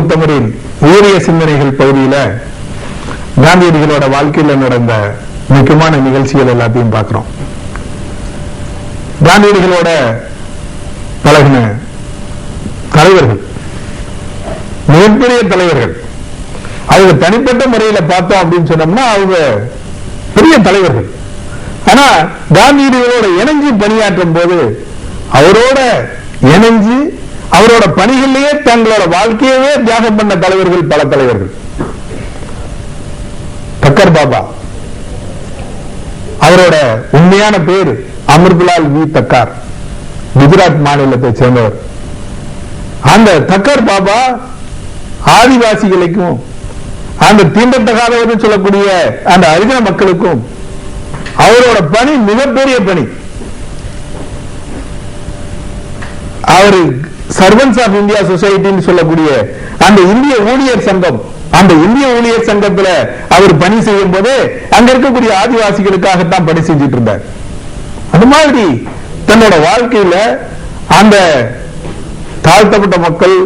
உத்தமரின் ஊரிய சிந்தனைகள் பகுதியில காந்தியடிகளோட வாழ்க்கையில் நடந்த முக்கியமான நிகழ்ச்சிகள் எல்லாத்தையும் பார்க்கிறோம். காந்தியடிகளோட பழகின தலைவர்கள், மிகப்பெரிய தலைவர்கள், அவங்க தனிப்பட்ட முறையில பார்த்தோம் அப்படின்னு சொன்னோம்னா அவங்க பெரிய தலைவர்கள். ஆனா காந்தியடிகளோட இணைஞ்சு பணியாற்றும் போது அவரோட இணைஞ்சு அவரோட பணிகளிலேயே தங்களோட வாழ்க்கையவே தியாகம் பண்ண தலைவர்கள் பல தலைவர்கள். தக்கர் பாபா, அவரோட உண்மையான பேர் அமிர்தலால் வி தக்கார், குஜராத் மாநிலத்தை சேர்ந்தவர். அந்த தக்கர் பாபா ஆதிவாசிகளுக்கும் அந்த தீண்டத்தகாதவர்கள் சொல்லக்கூடிய அந்த ஹரிஜன மக்களுக்கும் அவரோட பணி மிகப்பெரிய பணி. அவரு சர்வன்ஸ் ஆஃப் இந்தியா சொசைட்டின்னு சொல்லக்கூடிய அந்த இந்திய ஊழியர் சங்கம், அந்த இந்திய ஊழியர் சங்கத்துல அவர் பணி செய்யும் போது அங்க இருக்கக்கூடிய ஆதிவாசிகளுக்காகத்தான் பணி செஞ்சிட்டு இருந்தார். அது மாதிரி தன்னோட வாழ்க்கையில அந்த தாழ்த்தப்பட்ட மக்கள்,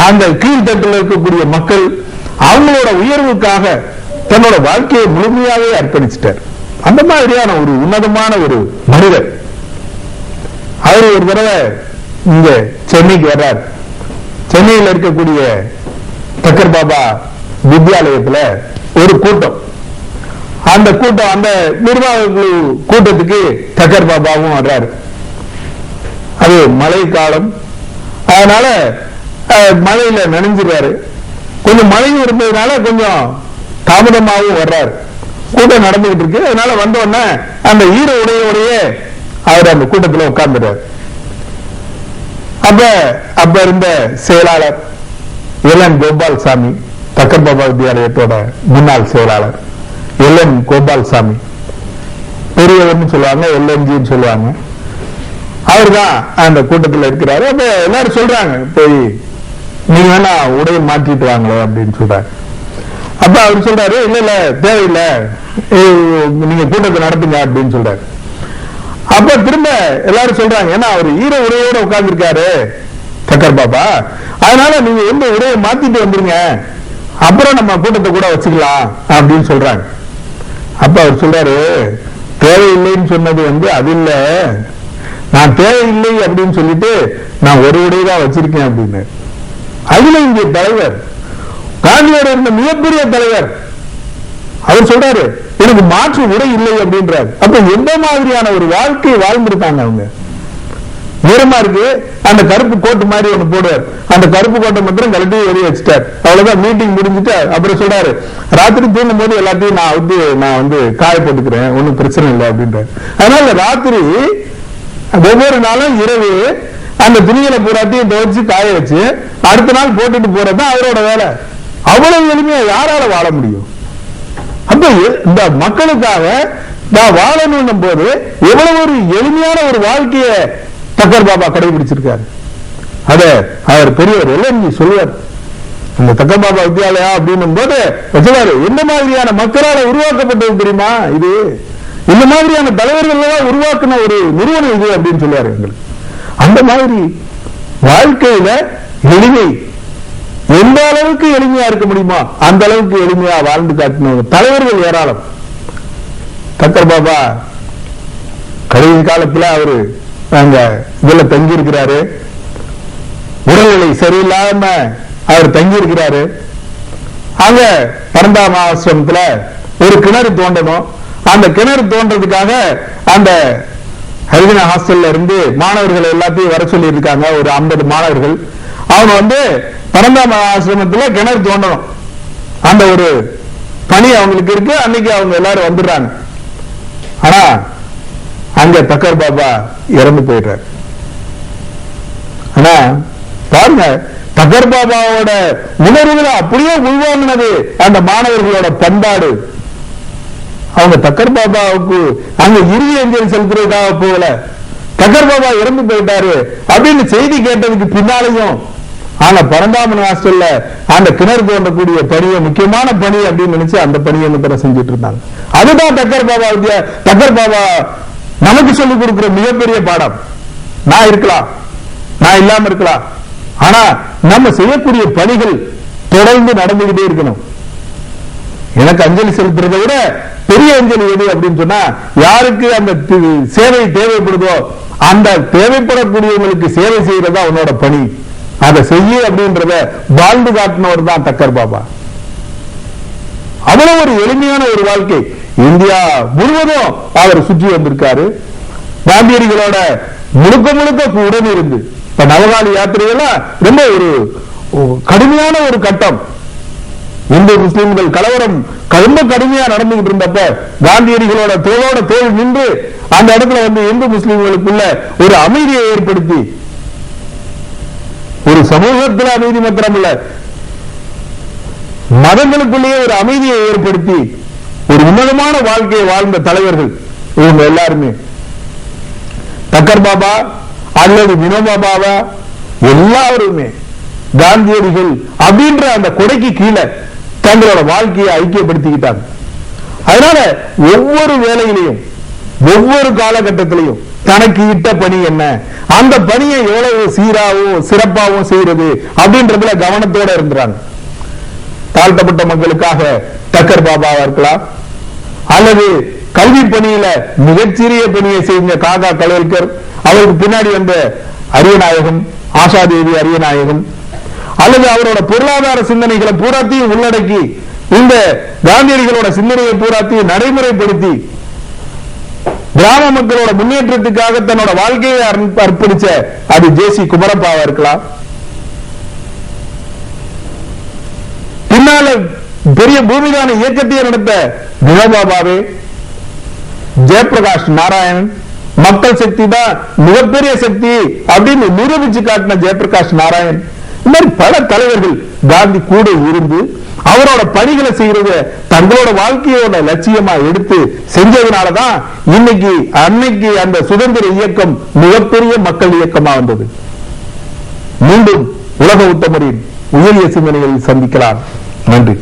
அந்த கீழ்த்தட்டில் இருக்கக்கூடிய மக்கள், அவங்களோட உயர்வுக்காக தன்னோட வாழ்க்கையை முழுமையாவே அர்ப்பணிச்சிட்டார். அந்த மாதிரியான ஒரு உன்னதமான ஒரு மனிதர். அவர் ஒரு தடவை இங்க சென்னைக்கு வர்றார். சென்னையில் இருக்கக்கூடிய தக்கர் பாபா வித்யாலயத்துல ஒரு கூட்டம். அந்த கூட்டம், அந்த நிர்வாக கூட்டத்துக்கு தக்கர் பாபாவும் வர்றாரு. அது மழை காலம், அதனால மழையில நனைஞ்சிருவாரு. கொஞ்சம் மழையும் இருந்ததுனால கொஞ்சம் தாமதமாகவும் வர்றாரு. கூட்டம் நடந்துகிட்டு இருக்கு. அதனால வந்த உடனே அந்த ஈர உடையோடையே அவர் அந்த கூட்டத்தில் உட்கார்ந்துட்டார். அப்ப இருந்த செயலாளர் எல்.என். கோபால்சாமி, தக்கர் பாபா வித்யாலயத்தோட முன்னாள் செயலாளர் எல்.என். கோபால்சாமி, பெரியவர்னு சொல்லுவாங்க, எல்.என்.ஜின்னு சொல்லுவாங்க. அவர் தான் அந்த கூட்டத்தில் இருக்கிறாரு. அப்ப எல்லாரும் சொல்றாங்க, போய் நீங்க வேணா உடைய மாற்றிட்டு வாங்களே அப்படின்னு சொல்றாரு. அப்ப அவர் சொல்றாரு, இல்ல இல்ல தேவையில்லை, நீங்க கூட்டத்தை நடத்துங்க அப்படின்னு சொல்றாரு. அப்ப திரும்ப எல்லாரும் சொல்றாங்க, ஏன்னா அவர் ஈர உடையோட உட்கார்ந்து இருக்காரு தக்கர் பாபா, அதனால நீங்க எந்த உடையை மாத்திட்டு வந்துருங்க, அப்புறம் நம்ம கூட்டத்தை கூட வச்சுக்கலாம் அப்படின்னு சொல்றாங்க. அப்ப அவர் சொல்றாரு, தேவையில்லைன்னு சொன்னது அது இல்ல, நான் தேவையில்லை அப்படின்னு சொல்லிட்டு நான் ஒரு உடையதான் வச்சிருக்கேன் அப்படின்னு. அகில இந்திய தலைவர், காந்தியோட இருந்த மிகப்பெரிய தலைவர், அவர் சொல்றாரு எனக்கு மாற்று உடை இல்லை அப்படின்றார். அப்ப எந்த மாதிரியான ஒரு வாழ்க்கையை வாழ்ந்திருக்காங்க அவங்க. ஈரமா இருக்கு, அந்த கருப்பு கோட்டு மாதிரி ஒண்ணு போடுவார், அந்த கருப்பு கோட்டை மட்டும் கழட்டி வெளியே வச்சுட்டார். அவ்வளவுதான், மீட்டிங் முடிஞ்சுட்டு அப்புறம் சொல்றாரு, ராத்திரி தூங்கும் போது எல்லாத்தையும் நான் காய போட்டுக்கிறேன், ஒன்னும் பிரச்சனை இல்லை அப்படின்றார். அதனால ராத்திரி ஒவ்வொரு நாளும் இரவு அந்த துணிகளை பூராத்தையும் துவைச்சு காய வச்சு அடுத்த நாள் போட்டுட்டு போறதுதான் அவரோட வேலை. அவ்வளவு எளிமையா யாரால வாழ முடியும்? அப்ப இந்த மக்களுக்காக நான் வாழணும் போது எவ்வளவு ஒரு எளிமையான ஒரு வாழ்க்கைய தக்கர் பாபா கடைபிடிச்சிருக்காரு. அத அவர் பெரியவர் எல்.என்.ஜி சொல்லுவார். இந்த தக்கர் பாபா வித்யாலயா அப்படின்னும் போது சொல்லுவாரு, எந்த மாதிரியான மக்களால் உருவாக்கப்பட்டது தெரியுமா இது, இந்த மாதிரியான தலைவர்கள் உருவாக்குன ஒரு நிறுவனம் இது அப்படின்னு சொல்லுவாரு எங்களுக்கு. அந்த மாதிரி வாழ்க்கையில எளிமை எந்த அளவுக்கு எளிமையா இருக்க முடியுமா அந்த அளவுக்கு எளிமையா வாழ்ந்து காட்டின தலைவர்கள் ஏராளம். தக்கர் பாபா கடைசி காலத்துல அவரு அங்க இதுல தங்கி இருக்கிறாரு. உடல்நிலை சரியில்லாம அவர் தங்கி இருக்கிறாரு. அங்க பரந்தாம ஆசிரமத்துல ஒரு கிணறு தோண்டணும். அந்த கிணறு தோன்றதுக்காக அந்த ஹரிஜன ஹாஸ்டல்ல இருந்து மாணவர்கள் எல்லாத்தையும் வர சொல்லி இருக்காங்க. ஒரு 50 மாணவர்கள். அவங்க பரந்தாம ஆசிரமத்துல கிணறு தோண்டணும். அந்த ஒரு பணி அவங்களுக்கு இருக்கு. அன்னைக்கு அவங்க எல்லாரும் வந்துடுறாங்க. ஆனா அங்க தக்கர் பாபா இறந்து போயிடுறாரு. ஆனா பாருங்க, தக்கர் பாபாவோட உணர்வுகளை அப்படியே உள்வாங்கினது அந்த மாணவர்களோட பண்பாடு. அவங்க தக்கர் பாபாவுக்கு அங்க இறுதி அஞ்சலி செலுத்துறதுக்காக போகல, தக்கர் பாபா இறந்து போயிட்டாரு அப்படின்னு செய்தி கேட்டதுக்கு பின்னாலையும் ஆனா பரந்தாமன் ஹாஸ்டல்ல அந்த கிணறு தோண்டக்கூடிய பணியை முக்கியமான பணி அப்படின்னு நினைச்சு அந்த பணியை செஞ்சுட்டு இருந்தாங்க. அதுதான் தக்கர் பாபா நமக்கு சொல்லிக் கொடுக்கிற மிகப்பெரிய பாடம். நான் இருக்கலாம், நான் இல்லாம இருக்கலாம், ஆனா நம்ம செய்யக்கூடிய பணிகள் தொடர்ந்து நடந்துகிட்டே இருக்கணும். எனக்கு அஞ்சலி செலுத்துறதை விட பெரிய அஞ்சலி எது அப்படின்னு சொன்னா, யாருக்கு அந்த சேவை தேவைப்படுதோ அந்த தேவைப்படக்கூடியவங்களுக்கு சேவை செய்யறதா அவனோட பணி. அதை செய்ய அப்படின்றத வாழ்ந்து காட்டினவர் தான் தக்கர் பாபா. அவ்வளவு ஒரு எளிமையான ஒரு வாழ்க்கை. இந்தியா முழுவதும் அவர் சுற்றி வந்திருக்காரு. காந்தியடிகளோட முழுக்க முழுக்க உடன் இருந்து, இப்ப நவகாலி யாத்திரையெல்லாம் ரொம்ப ஒரு கடுமையான ஒரு கட்டம். இந்து முஸ்லிம்கள் கலவரம் ரொம்ப கடுமையா நடந்துகிட்டு இருந்தப்ப காந்தியடிகளோட தோளோட தோல் நின்று அந்த இடத்துல வந்து இந்து முஸ்லிம்களுக்குள்ள ஒரு அமைதியை ஏற்படுத்தி, ஒரு சமூகத்தில் அமைதி மாத்திரம் இல்ல, மதங்களுக்குள்ளேயே ஒரு அமைதியை ஏற்படுத்தி ஒரு உன்னதமான வாழ்க்கையை வாழ்ந்த தலைவர்கள் இவங்க எல்லாருமே. தக்கர் பாபா அல்லது வினோபா பாபா எல்லாருமே காந்தியடிகள் அப்படின்ற அந்த கொடைக்கு கீழே தங்களோட வாழ்க்கையை ஐக்கியப்படுத்திக்கிட்டாங்க. அதனால ஒவ்வொரு வேலையிலையும் ஒவ்வொரு காலகட்டத்திலையும் தனக்கு இட்ட பணி என்ன, அந்த பணியை எவ்வளவு சீராகவும் சிறப்பாகவும் செய்யறது அப்படின்றதுல கவனத்தோட இருந்தாங்க. தாழ்த்தப்பட்ட மக்களுக்காக தக்கர் பாபாவா இருக்கலாம், அல்லது கல்வி பணியில மிகச்சிறிய பணியை செய்த காகா கலோல்கர், அவருக்கு பின்னாடி வந்த அரியநாயகம், ஆஷாதேவி அரியநாயகம், அல்லது அவரோட பொருளாதார சிந்தனைகளை பூராத்தையும் உள்ளடக்கி இந்த காந்தியடிகளோட சிந்தனையை பூராத்தையும் நடைமுறைப்படுத்தி கிராம மக்களோட முன்னேற்றத்துக்காக தன்னோட வாழ்க்கையை அர்ப்பணிச்ச அது ஜே.சி. குமரப்பாவா இருக்கலாம். பின்னால பெரிய பூமிதான இயக்கத்தையே நடத்த வினோபாபாவே, ஜெயபிரகாஷ் நாராயணன், மக்கள் சக்தி தான் மிகப்பெரிய சக்தி அப்படின்னு நிரூபிச்சு காட்டின ஜெயபிரகாஷ் நாராயண், இந்த மாதிரி பல தலைவர்கள் காந்தி கூட இருந்து அவரோட பணிகளை செய்யறத தங்களோட வாழ்க்கையோட லட்சியமா எடுத்து செஞ்சதுனாலதான் இன்னைக்கு அன்னைக்கு அந்த சுதந்திர இயக்கம் மிகப்பெரிய மக்கள் இயக்கமா வந்தது. மீண்டும் உலக உத்தமரின் உயரிய சிந்தனைகளில் சந்திக்கலாம். நன்றி.